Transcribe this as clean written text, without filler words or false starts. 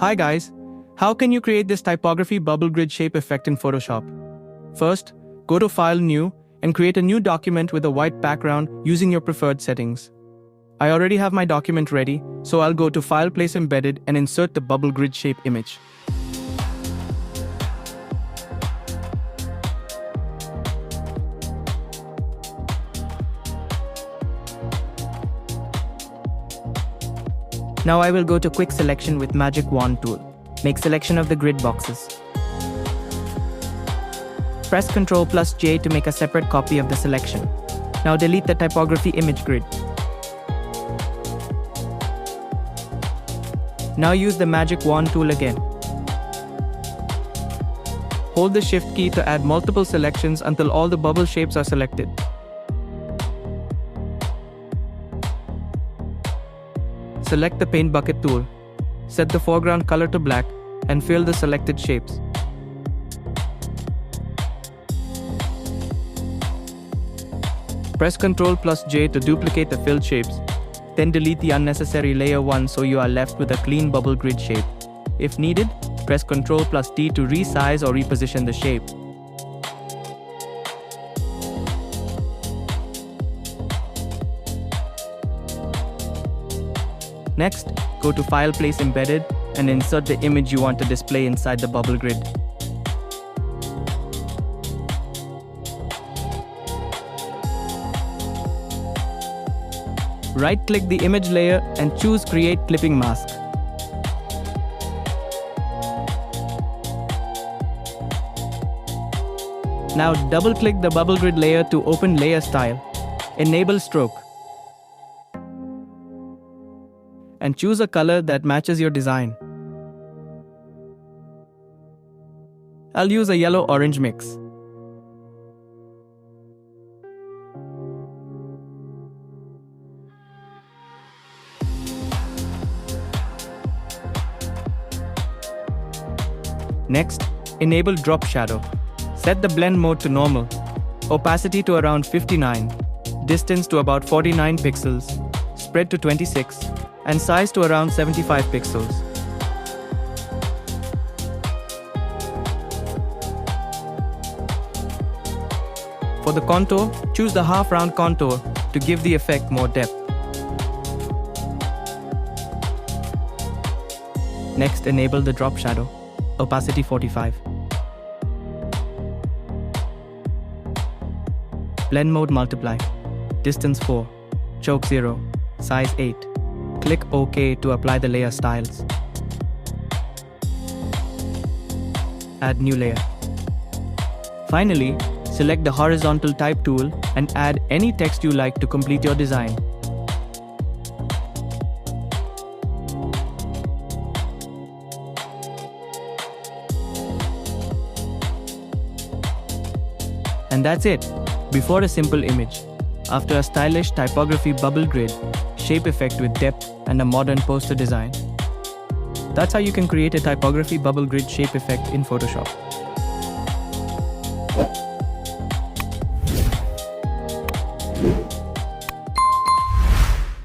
Hi guys, how can you create this typography bubble grid shape effect in Photoshop? First, go to File New and create a new document with a white background using your preferred settings. I already have my document ready, so I'll go to File, Place Embedded and insert the bubble grid shape image. Now I will go to Quick Selection with Magic Wand tool. Make selection of the grid boxes. Press Ctrl plus J to make a separate copy of the selection. Now delete the typography image grid. Now use the Magic Wand tool again. Hold the Shift key to add multiple selections until all the bubble shapes are selected. Select the Paint Bucket tool. Set the foreground color to black and fill the selected shapes. Press Ctrl plus J to duplicate the filled shapes. Then delete the unnecessary layer 1 so you are left with a clean bubble grid shape. If needed, press Ctrl plus T to resize or reposition the shape. Next, go to File, Place Embedded and insert the image you want to display inside the bubble grid. Right-click the image layer and choose Create Clipping Mask. Now double-click the bubble grid layer to open Layer Style. Enable Stroke. And choose a color that matches your design. I'll use a yellow-orange mix. Next, enable Drop Shadow. Set the blend mode to normal, opacity to around 59, distance to about 49 pixels, spread to 26, and size to around 75 pixels. For the contour, choose the half-round contour to give the effect more depth. Next, enable the drop shadow, opacity 45. Blend mode multiply, distance 4, choke 0, size 8. Click OK to apply the layer styles. Add new layer. Finally, select the horizontal type tool and add any text you like to complete your design. And that's it. Before a simple image, after a stylish typography bubble grid, shape effect with depth and a modern poster design. That's how you can create a typography bubble grid shape effect in Photoshop.